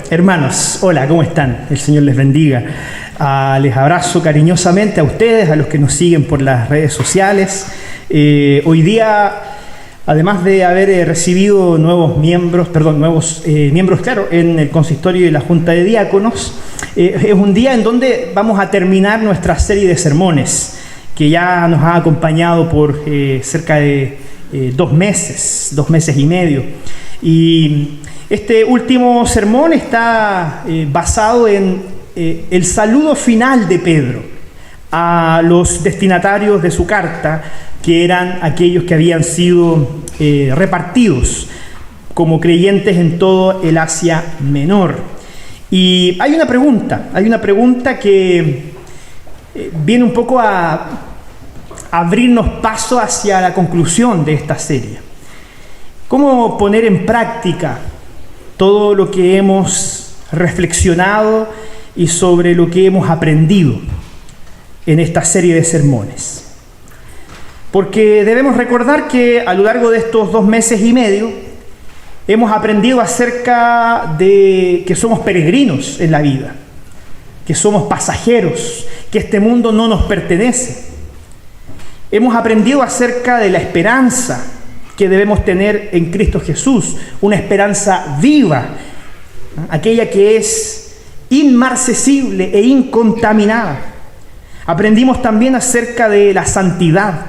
Hermanos, hola, ¿cómo están? El Señor les bendiga. Les abrazo cariñosamente a ustedes, a los que nos siguen por las redes sociales. Hoy día, además de haber recibido nuevos miembros, en el consistorio y la Junta de Diáconos, es un día en donde vamos a terminar nuestra serie de sermones, que ya nos ha acompañado por cerca de 2 meses y medio. Y este último sermón está basado en el saludo final de Pedro a los destinatarios de su carta, que eran aquellos que habían sido repartidos como creyentes en todo el Asia Menor. Y hay una pregunta que viene un poco a abrirnos paso hacia la conclusión de esta serie. ¿Cómo poner en práctica todo lo que hemos reflexionado y sobre lo que hemos aprendido en esta serie de sermones? Porque debemos recordar que a lo largo de estos 2 meses y medio hemos aprendido acerca de que somos peregrinos en la vida, que somos pasajeros, que este mundo no nos pertenece. Hemos aprendido acerca de la esperanza que debemos tener en Cristo Jesús, una esperanza viva, aquella que es inmarcesible e incontaminada. Aprendimos también acerca de la santidad,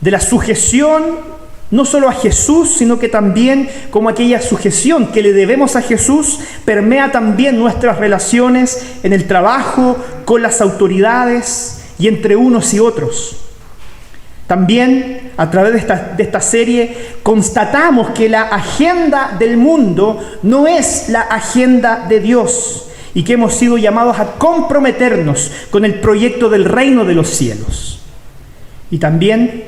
de la sujeción no solo a Jesús, sino que también como aquella sujeción que le debemos a Jesús permea también nuestras relaciones en el trabajo, con las autoridades y entre unos y otros. También, a través de esta serie, constatamos que la agenda del mundo no es la agenda de Dios y que hemos sido llamados a comprometernos con el proyecto del reino de los cielos. Y también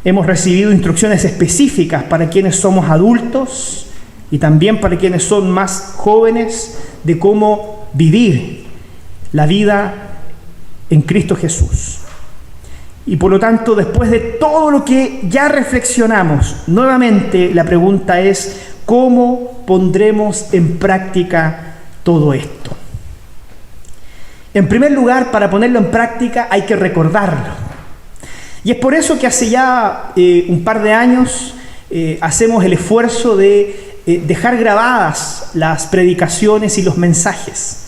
hemos recibido instrucciones específicas para quienes somos adultos y también para quienes son más jóvenes de cómo vivir la vida en Cristo Jesús. Y por lo tanto, después de todo lo que ya reflexionamos, nuevamente la pregunta es: ¿cómo pondremos en práctica todo esto? En primer lugar, para ponerlo en práctica hay que recordarlo. Y es por eso que hace ya un par de años hacemos el esfuerzo de dejar grabadas las predicaciones y los mensajes.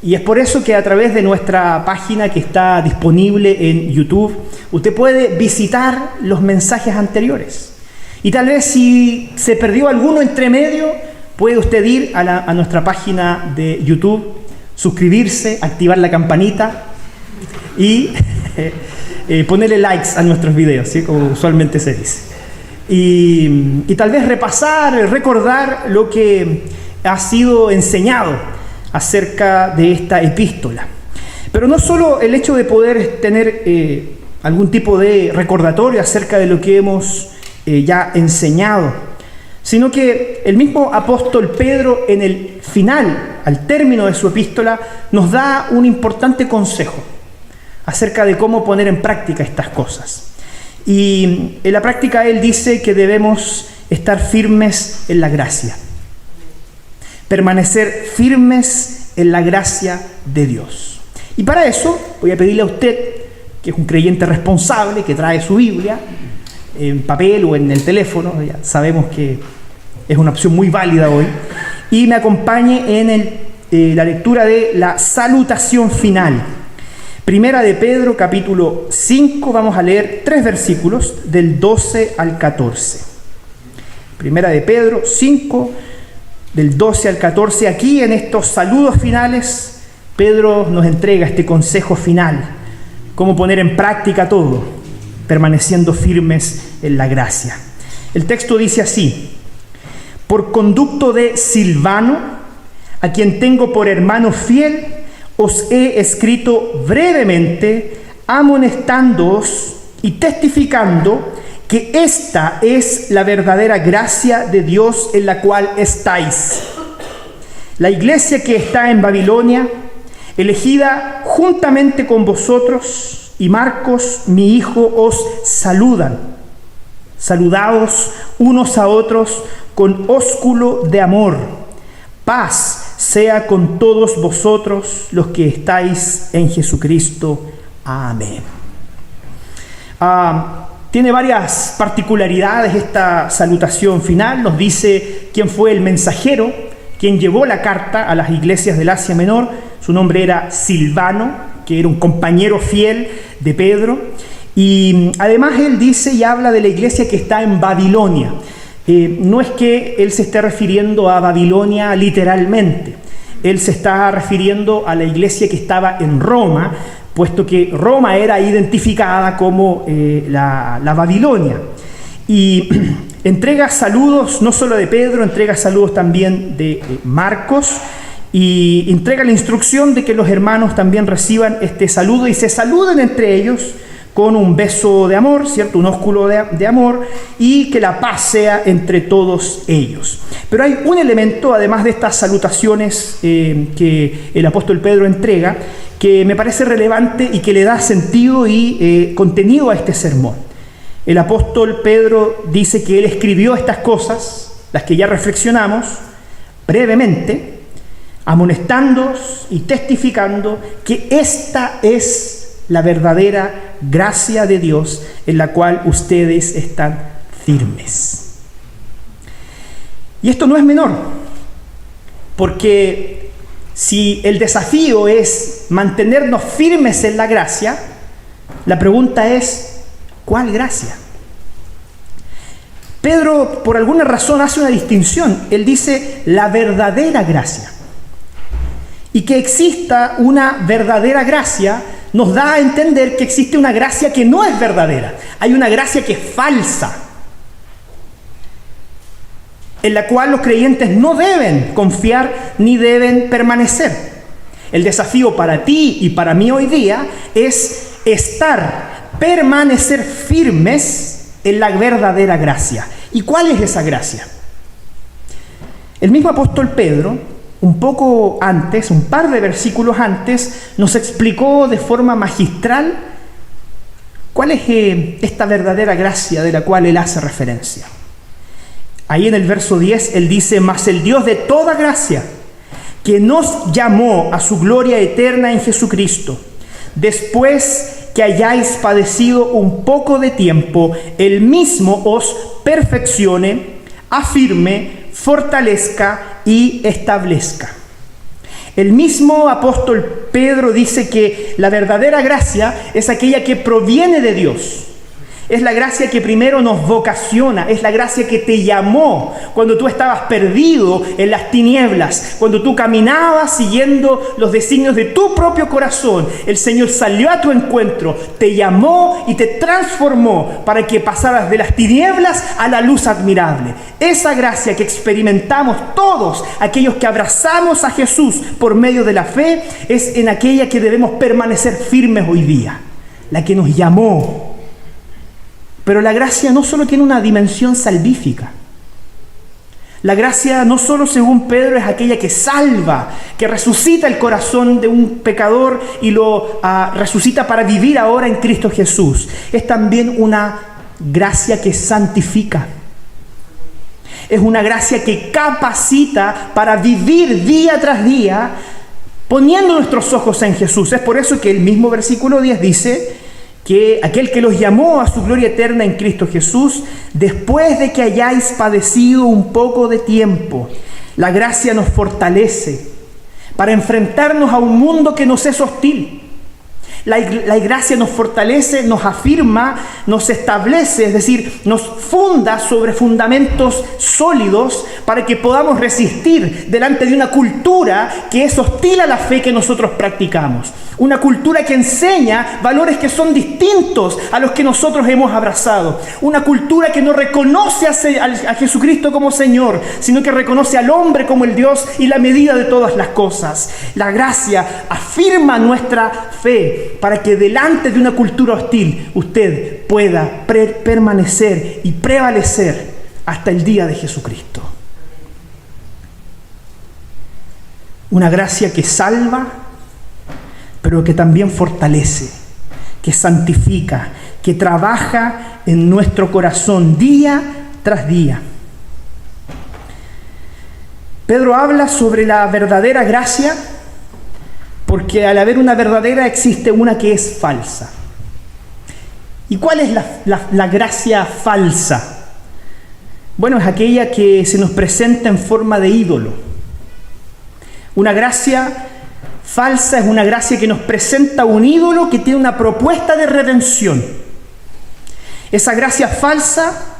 Y es por eso que a través de nuestra página, que está disponible en YouTube, usted puede visitar los mensajes anteriores. Y tal vez si se perdió alguno entre medio, puede usted ir a nuestra página de YouTube, suscribirse, activar la campanita y ponerle likes a nuestros videos, ¿sí? Como usualmente se dice. Y tal vez repasar, recordar lo que ha sido enseñado acerca de esta epístola. Pero no solo el hecho de poder tener algún tipo de recordatorio acerca de lo que hemos ya enseñado, sino que el mismo apóstol Pedro, en el final, al término de su epístola, nos da un importante consejo acerca de cómo poner en práctica estas cosas. Y en la práctica él dice que debemos estar firmes en la gracia, permanecer firmes en la gracia de Dios. Y para eso voy a pedirle a usted, que es un creyente responsable, que trae su Biblia en papel o en el teléfono, ya sabemos que es una opción muy válida hoy, y me acompañe en la lectura de la salutación final. Primera de Pedro, capítulo 5, vamos a leer 3 versículos del 12 al 14. Primera de Pedro 5, del 12 al 14, aquí en estos saludos finales, Pedro nos entrega este consejo final: cómo poner en práctica todo, permaneciendo firmes en la gracia. El texto dice así: por conducto de Silvano, a quien tengo por hermano fiel, os he escrito brevemente, amonestándoos y testificando que esta es la verdadera gracia de Dios en la cual estáis. La iglesia que está en Babilonia, elegida juntamente con vosotros, y Marcos, mi hijo, os saludan. Saludaos unos a otros con ósculo de amor. Paz sea con todos vosotros los que estáis en Jesucristo. Amén. Tiene varias particularidades esta salutación final. Nos dice quién fue el mensajero, quien llevó la carta a las iglesias del Asia Menor. Su nombre era Silvano, que era un compañero fiel de Pedro. Y además él dice y habla de la iglesia que está en Babilonia. No es que él se esté refiriendo a Babilonia literalmente. Él se está refiriendo a la iglesia que estaba en Roma, puesto que Roma era identificada como la Babilonia. Y entrega saludos no solo de Pedro, entrega saludos también de Marcos, y entrega la instrucción de que los hermanos también reciban este saludo y se saluden entre ellos con un beso de amor, ¿cierto? Un ósculo de amor, y que la paz sea entre todos ellos. Pero hay un elemento, además de estas salutaciones que el apóstol Pedro entrega, que me parece relevante y que le da sentido y contenido a este sermón. El apóstol Pedro dice que él escribió estas cosas, las que ya reflexionamos, brevemente, amonestándoos y testificando que esta es la verdadera gracia de Dios en la cual ustedes están firmes. Y esto no es menor, porque si el desafío es mantenernos firmes en la gracia, la pregunta es, ¿cuál gracia? Pedro, por alguna razón, hace una distinción. Él dice la verdadera gracia. Y que exista una verdadera gracia nos da a entender que existe una gracia que no es verdadera. Hay una gracia que es falsa, en la cual los creyentes no deben confiar ni deben permanecer. El desafío para ti y para mí hoy día es permanecer firmes en la verdadera gracia. ¿Y cuál es esa gracia? El mismo apóstol Pedro, un poco antes, un par de versículos antes, nos explicó de forma magistral cuál es esta verdadera gracia de la cual él hace referencia. Ahí en el verso 10 él dice: mas el Dios de toda gracia, que nos llamó a su gloria eterna en Jesucristo, después que hayáis padecido un poco de tiempo, él mismo os perfeccione, afirme, fortalezca y establezca. El mismo apóstol Pedro dice que la verdadera gracia es aquella que proviene de Dios. Es la gracia que primero nos vocaciona, es la gracia que te llamó cuando tú estabas perdido en las tinieblas, cuando tú caminabas siguiendo los designios de tu propio corazón. El Señor salió a tu encuentro, te llamó y te transformó para que pasaras de las tinieblas a la luz admirable. Esa gracia que experimentamos todos aquellos que abrazamos a Jesús por medio de la fe es en aquella que debemos permanecer firmes hoy día, la que nos llamó. Pero la gracia no solo tiene una dimensión salvífica. La gracia no solo, según Pedro, es aquella que salva, que resucita el corazón de un pecador y lo resucita para vivir ahora en Cristo Jesús. Es también una gracia que santifica. Es una gracia que capacita para vivir día tras día, poniendo nuestros ojos en Jesús. Es por eso que el mismo versículo 10 dice que aquel que los llamó a su gloria eterna en Cristo Jesús, después de que hayáis padecido un poco de tiempo, la gracia nos fortalece para enfrentarnos a un mundo que nos es hostil. La gracia nos fortalece, nos afirma, nos establece, es decir, nos funda sobre fundamentos sólidos para que podamos resistir delante de una cultura que es hostil a la fe que nosotros practicamos. Una cultura que enseña valores que son distintos a los que nosotros hemos abrazado. Una cultura que no reconoce a Jesucristo como Señor, sino que reconoce al hombre como el Dios y la medida de todas las cosas. La gracia afirma nuestra fe para que delante de una cultura hostil usted pueda permanecer y prevalecer hasta el día de Jesucristo. Una gracia que salva, pero que también fortalece, que santifica, que trabaja en nuestro corazón día tras día. Pedro habla sobre la verdadera gracia, porque al haber una verdadera existe una que es falsa. ¿Y cuál es la gracia falsa? Bueno, es aquella que se nos presenta en forma de ídolo. Una gracia falsa es una gracia que nos presenta un ídolo que tiene una propuesta de redención. Esa gracia falsa,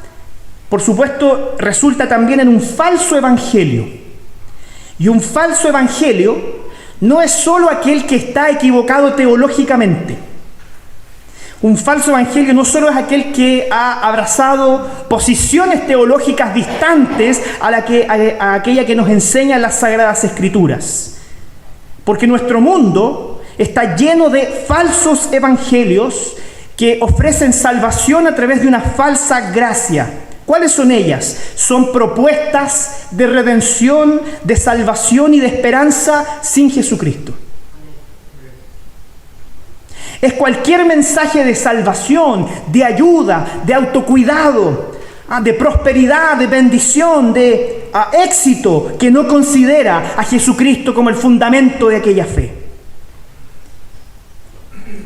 por supuesto, resulta también en un falso evangelio. Y un falso evangelio no es solo aquel que está equivocado teológicamente. Un falso evangelio no solo es aquel que ha abrazado posiciones teológicas distantes a aquella que nos enseñan las Sagradas Escrituras. Porque nuestro mundo está lleno de falsos evangelios que ofrecen salvación a través de una falsa gracia. ¿Cuáles son ellas? Son propuestas de redención, de salvación y de esperanza sin Jesucristo. Es cualquier mensaje de salvación, de ayuda, de autocuidado, de prosperidad, de bendición, de éxito, que no considera a Jesucristo como el fundamento de aquella fe.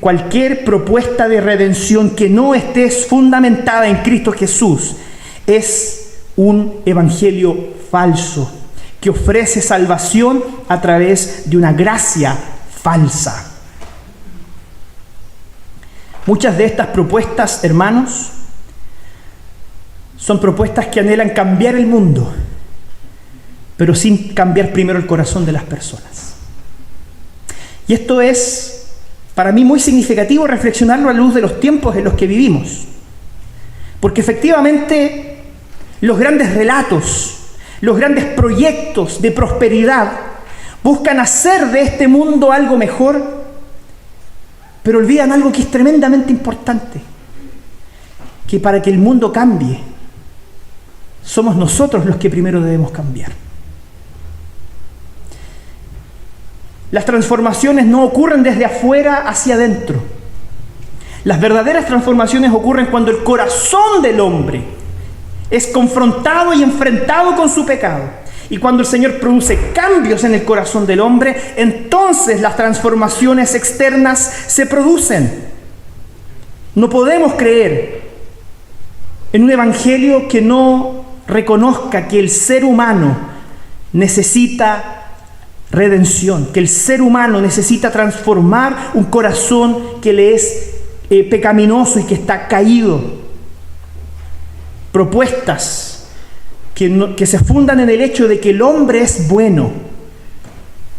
Cualquier propuesta de redención que no esté fundamentada en Cristo Jesús es un evangelio falso, que ofrece salvación a través de una gracia falsa. Muchas de estas propuestas, hermanos, son propuestas que anhelan cambiar el mundo, pero sin cambiar primero el corazón de las personas. Y esto es, para mí, muy significativo reflexionarlo a la luz de los tiempos en los que vivimos. Porque efectivamente, los grandes relatos, los grandes proyectos de prosperidad buscan hacer de este mundo algo mejor, pero olvidan algo que es tremendamente importante, que para que el mundo cambie, somos nosotros los que primero debemos cambiar. Las transformaciones no ocurren desde afuera hacia adentro. Las verdaderas transformaciones ocurren cuando el corazón del hombre es confrontado y enfrentado con su pecado. Y cuando el Señor produce cambios en el corazón del hombre, entonces las transformaciones externas se producen. No podemos creer en un evangelio que no reconozca que el ser humano necesita redención, que el ser humano necesita transformar un corazón que le es pecaminoso y que está caído. Propuestas que se fundan en el hecho de que el hombre es bueno,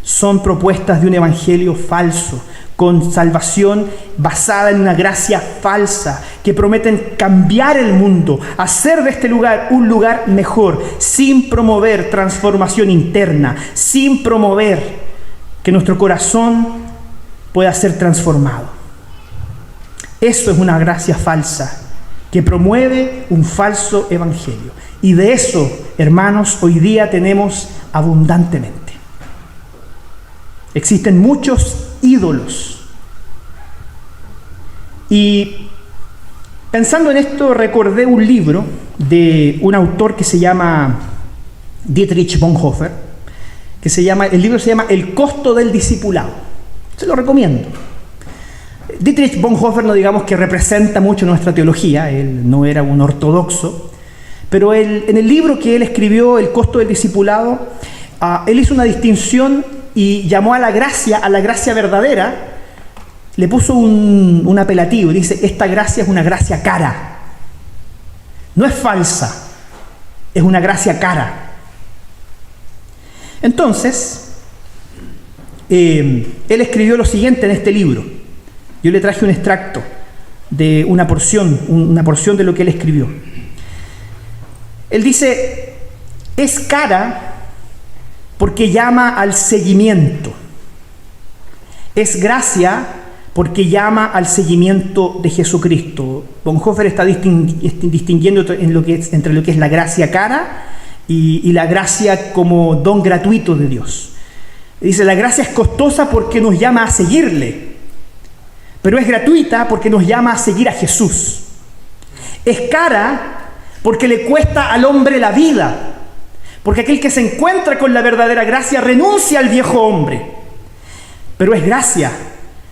son propuestas de un evangelio falso, con salvación basada en una gracia falsa, que prometen cambiar el mundo, hacer de este lugar un lugar mejor, sin promover transformación interna, sin promover que nuestro corazón pueda ser transformado. Eso es una gracia falsa, que promueve un falso evangelio. Y de eso, hermanos, hoy día tenemos abundantemente. Existen muchos ídolos. Y pensando en esto, recordé un libro de un autor que se llama Dietrich Bonhoeffer, el libro se llama El costo del discipulado. Se lo recomiendo. Dietrich Bonhoeffer no digamos que representa mucho nuestra teología, él no era un ortodoxo, pero en el libro que él escribió, El costo del discipulado, él hizo una distinción y llamó a la gracia verdadera, le puso un apelativo, dice, esta gracia es una gracia cara. No es falsa, es una gracia cara. Entonces, él escribió lo siguiente en este libro. Yo le traje un extracto de una porción de lo que él escribió. Él dice, es cara porque llama al seguimiento. Es gracia porque llama al seguimiento de Jesucristo. Bonhoeffer está distinguiendo entre lo que es la gracia cara y la gracia como don gratuito de Dios. Dice, la gracia es costosa porque nos llama a seguirle, pero es gratuita porque nos llama a seguir a Jesús. Es cara porque le cuesta al hombre la vida, Porque aquel que se encuentra con la verdadera gracia renuncia al viejo hombre. Pero es gracia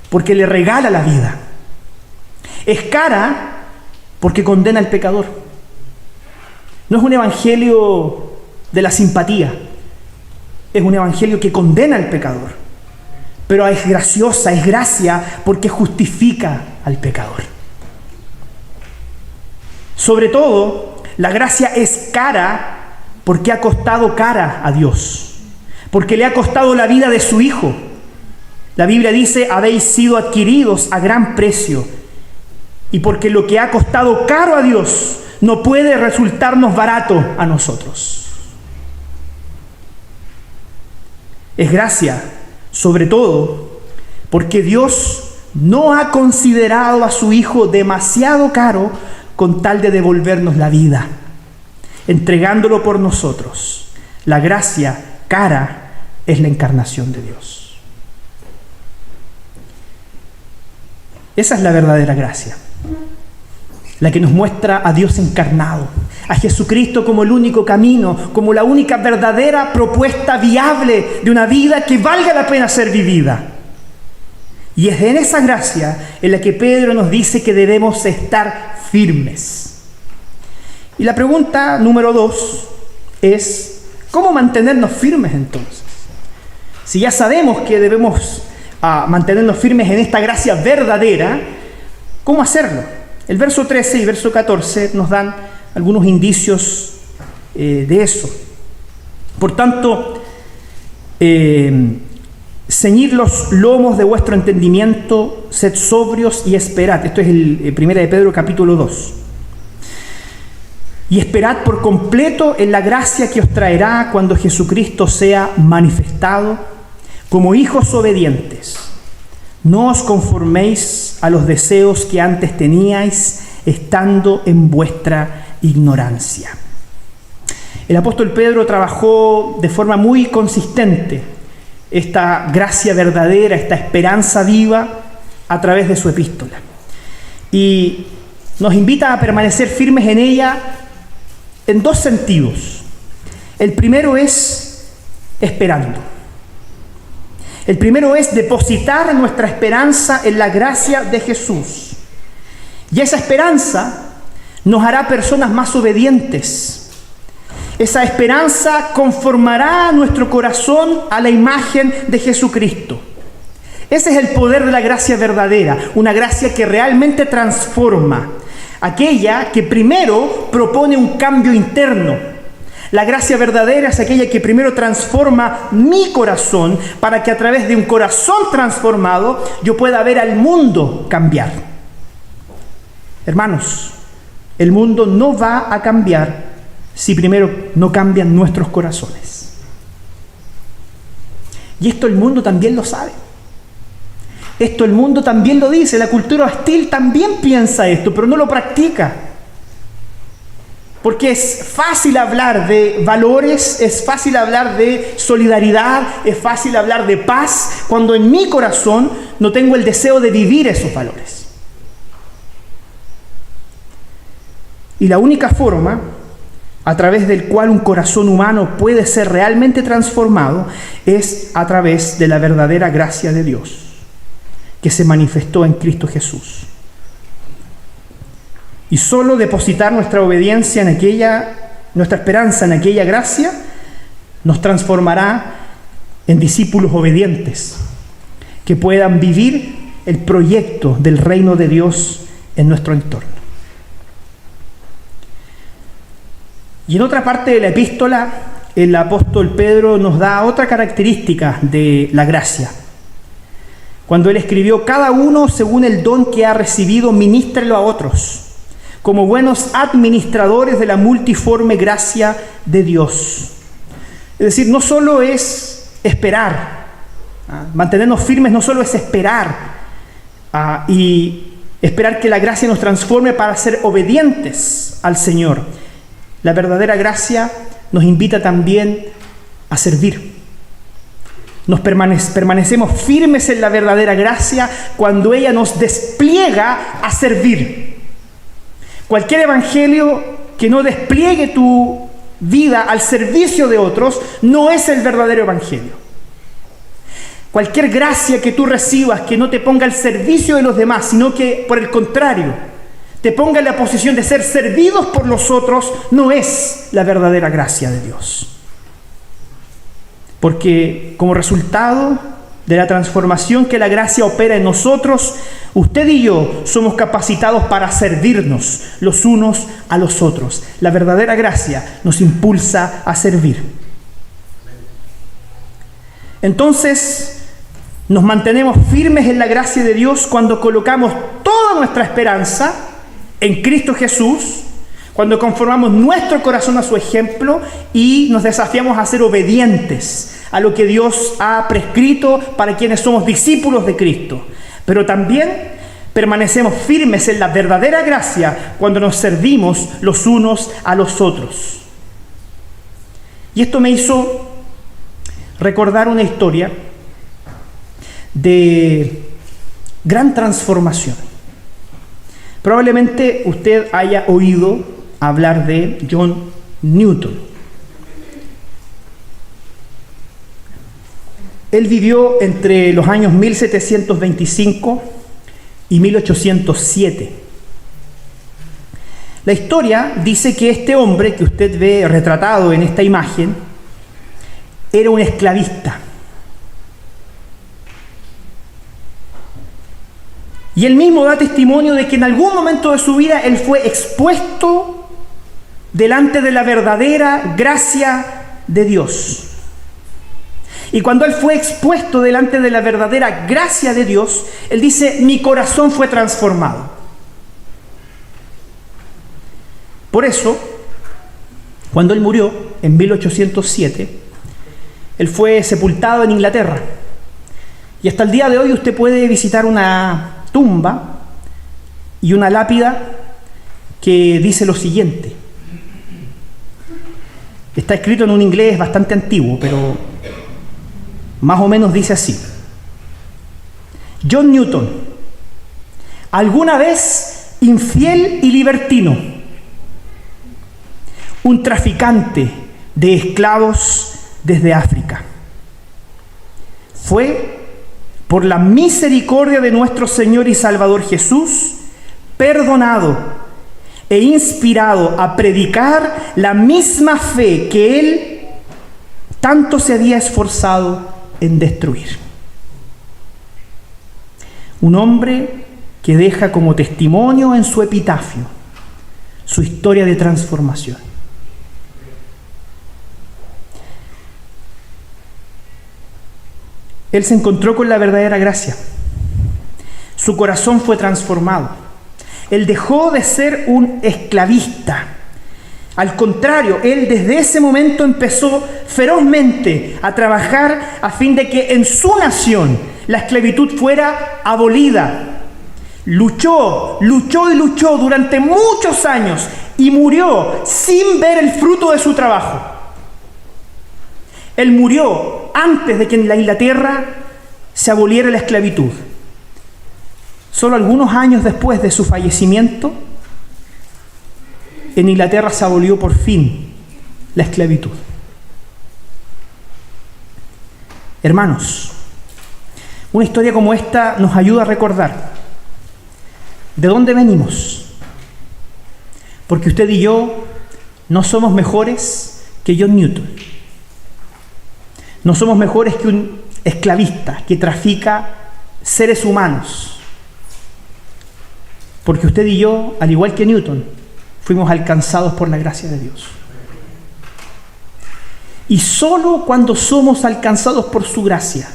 porque le regala la vida. Es cara porque condena al pecador. No es un evangelio de la simpatía. Es un evangelio que condena al pecador. Pero es graciosa, es gracia porque justifica al pecador. Sobre todo, la gracia es cara porque ha costado cara a Dios. Porque le ha costado la vida de su Hijo. La Biblia dice, habéis sido adquiridos a gran precio. Y porque lo que ha costado caro a Dios no puede resultarnos barato a nosotros. Es gracia, sobre todo, porque Dios no ha considerado a su Hijo demasiado caro con tal de devolvernos la vida, entregándolo por nosotros. La gracia cara es la encarnación de Dios. Esa es la verdadera gracia, la que nos muestra a Dios encarnado, a Jesucristo como el único camino, como la única verdadera propuesta viable de una vida que valga la pena ser vivida. Y es en esa gracia en la que Pedro nos dice que debemos estar firmes. Y la pregunta número 2 es, ¿cómo mantenernos firmes entonces? Si ya sabemos que debemos mantenernos firmes en esta gracia verdadera, ¿cómo hacerlo? El verso 13 y verso 14 nos dan algunos indicios de eso. Por tanto, ceñid los lomos de vuestro entendimiento, sed sobrios y esperad. Esto es el 1 de Pedro capítulo 2. Y esperad por completo en la gracia que os traerá cuando Jesucristo sea manifestado. Como hijos obedientes, no os conforméis a los deseos que antes teníais, estando en vuestra ignorancia. El apóstol Pedro trabajó de forma muy consistente esta gracia verdadera, esta esperanza viva a través de su epístola. Y nos invita a permanecer firmes en ella en dos sentidos. El primero es esperando. El primero es depositar nuestra esperanza en la gracia de Jesús. Y esa esperanza nos hará personas más obedientes. Esa esperanza conformará nuestro corazón a la imagen de Jesucristo. Ese es el poder de la gracia verdadera, una gracia que realmente transforma, aquella que primero propone un cambio interno. La gracia verdadera es aquella que primero transforma mi corazón para que a través de un corazón transformado yo pueda ver al mundo cambiar. Hermanos, el mundo no va a cambiar si primero no cambian nuestros corazones. Y esto el mundo también lo sabe. Esto el mundo también lo dice. La cultura hostil también piensa esto, pero no lo practica. Porque es fácil hablar de valores, es fácil hablar de solidaridad, es fácil hablar de paz, cuando en mi corazón no tengo el deseo de vivir esos valores. Y la única forma a través del cual un corazón humano puede ser realmente transformado es a través de la verdadera gracia de Dios, que se manifestó en Cristo Jesús. Y solo depositar nuestra obediencia en nuestra esperanza en aquella gracia, nos transformará en discípulos obedientes, que puedan vivir el proyecto del reino de Dios en nuestro entorno. Y en otra parte de la epístola, el apóstol Pedro nos da otra característica de la gracia. Cuando él escribió, cada uno según el don que ha recibido, ministrelo a otros, como buenos administradores de la multiforme gracia de Dios. Es decir, no solo es esperar, mantenernos firmes no solo es esperar y esperar que la gracia nos transforme para ser obedientes al Señor. La verdadera gracia nos invita también a servir. Nos permanecemos firmes en la verdadera gracia cuando ella nos despliega a servir. Cualquier evangelio que no despliegue tu vida al servicio de otros no es el verdadero evangelio. Cualquier gracia que tú recibas que no te ponga al servicio de los demás, sino que, por el contrario, te ponga en la posición de ser servidos por los otros, no es la verdadera gracia de Dios. Porque como resultado de la transformación que la gracia opera en nosotros, usted y yo somos capacitados para servirnos los unos a los otros. La verdadera gracia nos impulsa a servir. Entonces, nos mantenemos firmes en la gracia de Dios cuando colocamos toda nuestra esperanza en Cristo Jesús, cuando conformamos nuestro corazón a su ejemplo y nos desafiamos a ser obedientes a lo que Dios ha prescrito para quienes somos discípulos de Cristo. Pero también permanecemos firmes en la verdadera gracia cuando nos servimos los unos a los otros. Y esto me hizo recordar una historia de gran transformación. Probablemente usted haya oído hablar de John Newton. Él vivió entre los años 1725 y 1807. La historia dice que este hombre que usted ve retratado en esta imagen era un esclavista. Y él mismo da testimonio de que en algún momento de su vida él fue expuesto delante de la verdadera gracia de Dios. Y cuando él fue expuesto delante de la verdadera gracia de Dios, él dice: mi corazón fue transformado. Por eso, cuando él murió en 1807, él fue sepultado en Inglaterra. Y hasta el día de hoy usted puede visitar una tumba y una lápida que dice lo siguiente. Está escrito en un inglés bastante antiguo, pero más o menos dice así: John Newton, alguna vez infiel y libertino, un traficante de esclavos desde África, fue, por la misericordia de nuestro Señor y Salvador Jesús, perdonado e inspirado a predicar la misma fe que Él tanto se había esforzado en destruir. Un hombre que deja como testimonio en su epitafio su historia de transformación. Él se encontró con la verdadera gracia. Su corazón fue transformado. Él dejó de ser un esclavista. Al contrario, él desde ese momento empezó ferozmente a trabajar a fin de que en su nación la esclavitud fuera abolida. Luchó durante muchos años y murió sin ver el fruto de su trabajo. Él murió antes de que en la Inglaterra se aboliera la esclavitud. Solo algunos años después de su fallecimiento, en Inglaterra se abolió por fin la esclavitud. Hermanos, una historia como esta nos ayuda a recordar de dónde venimos. Porque usted y yo no somos mejores que John Newton. No somos mejores que un esclavista que trafica seres humanos. Porque usted y yo, al igual que Newton, fuimos alcanzados por la gracia de Dios. Y solo cuando somos alcanzados por su gracia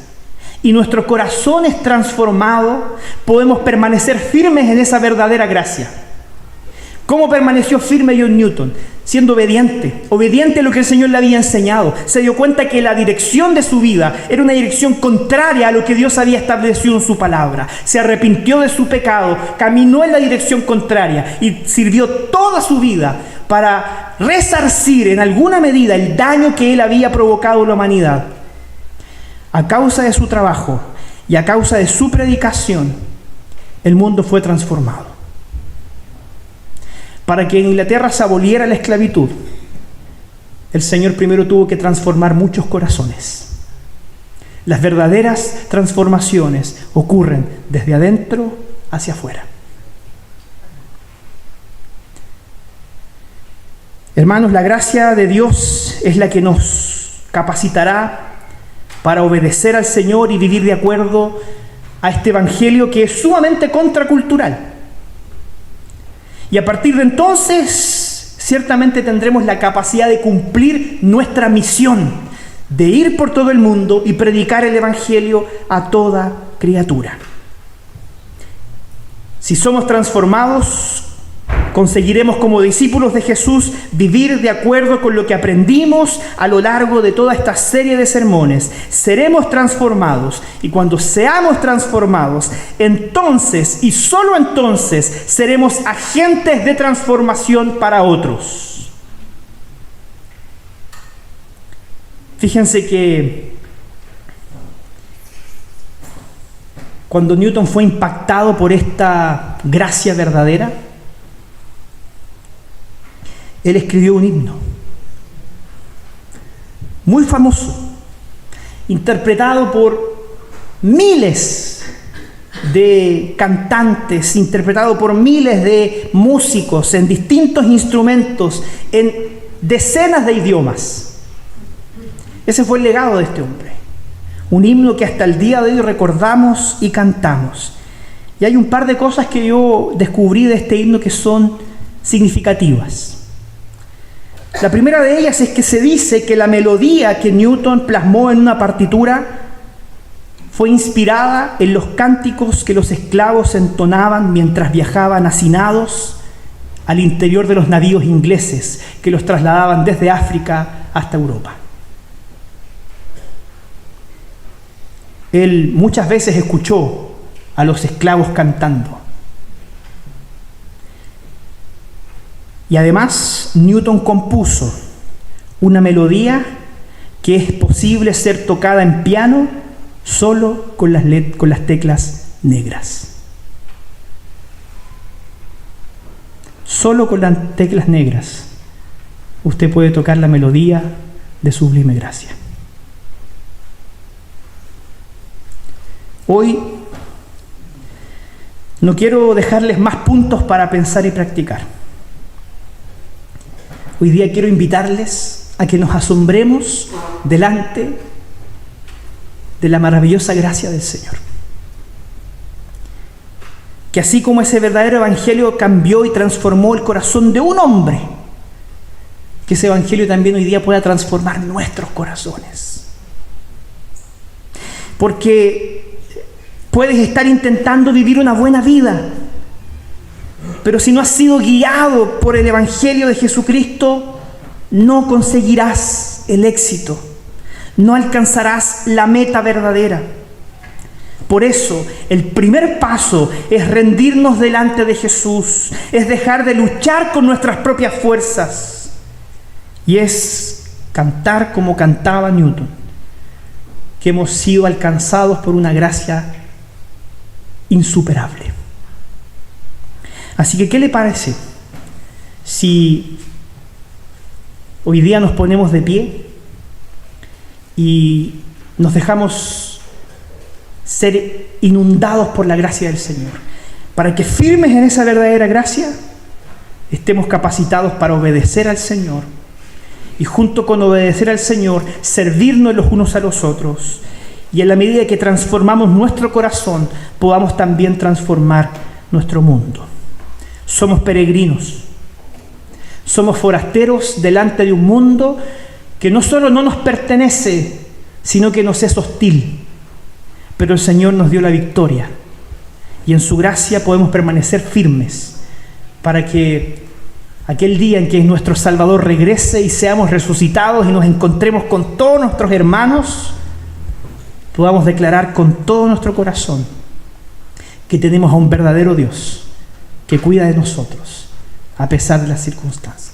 y nuestro corazón es transformado, podemos permanecer firmes en esa verdadera gracia. ¿Cómo permaneció firme John Newton? Siendo obediente a lo que el Señor le había enseñado. Se dio cuenta que la dirección de su vida era una dirección contraria a lo que Dios había establecido en su palabra. Se arrepintió de su pecado, caminó en la dirección contraria y sirvió toda su vida para resarcir en alguna medida el daño que él había provocado a la humanidad. A causa de su trabajo y a causa de su predicación, el mundo fue transformado. Para que en Inglaterra se aboliera la esclavitud, el Señor primero tuvo que transformar muchos corazones. Las verdaderas transformaciones ocurren desde adentro hacia afuera. Hermanos, la gracia de Dios es la que nos capacitará para obedecer al Señor y vivir de acuerdo a este evangelio que es sumamente contracultural. Y a partir de entonces, ciertamente tendremos la capacidad de cumplir nuestra misión, de ir por todo el mundo y predicar el evangelio a toda criatura. Si somos transformados, conseguiremos como discípulos de Jesús vivir de acuerdo con lo que aprendimos a lo largo de toda esta serie de sermones. Seremos transformados, y cuando seamos transformados, entonces y solo entonces seremos agentes de transformación para otros. Fíjense que cuando Newton fue impactado por esta gracia verdadera, él escribió un himno muy famoso, interpretado por miles de cantantes, interpretado por miles de músicos en distintos instrumentos, en decenas de idiomas. Ese fue el legado de este hombre. Un himno que hasta el día de hoy recordamos y cantamos. Y hay un par de cosas que yo descubrí de este himno que son significativas. La primera de ellas es que se dice que la melodía que Newton plasmó en una partitura fue inspirada en los cánticos que los esclavos entonaban mientras viajaban hacinados al interior de los navíos ingleses que los trasladaban desde África hasta Europa. Él muchas veces escuchó a los esclavos cantando. Y además, Newton compuso una melodía que es posible ser tocada en piano solo con las teclas negras. Solo con las teclas negras usted puede tocar la melodía de Sublime Gracia. Hoy no quiero dejarles más puntos para pensar y practicar. Hoy día quiero invitarles a que nos asombremos delante de la maravillosa gracia del Señor. Que así como ese verdadero evangelio cambió y transformó el corazón de un hombre, que ese evangelio también hoy día pueda transformar nuestros corazones. Porque puedes estar intentando vivir una buena vida, pero si no has sido guiado por el evangelio de Jesucristo, no conseguirás el éxito, no alcanzarás la meta verdadera. Por eso, el primer paso es rendirnos delante de Jesús, es dejar de luchar con nuestras propias fuerzas, y es cantar como cantaba Newton, que hemos sido alcanzados por una gracia insuperable. Así que, ¿qué le parece si hoy día nos ponemos de pie y nos dejamos ser inundados por la gracia del Señor, para que firmes en esa verdadera gracia estemos capacitados para obedecer al Señor y junto con obedecer al Señor servirnos los unos a los otros, y en la medida que transformamos nuestro corazón podamos también transformar nuestro mundo. Somos peregrinos, somos forasteros delante de un mundo que no solo no nos pertenece, sino que nos es hostil. Pero el Señor nos dio la victoria y en su gracia podemos permanecer firmes para que aquel día en que nuestro Salvador regrese y seamos resucitados y nos encontremos con todos nuestros hermanos, podamos declarar con todo nuestro corazón que tenemos a un verdadero Dios que cuida de nosotros a pesar de las circunstancias.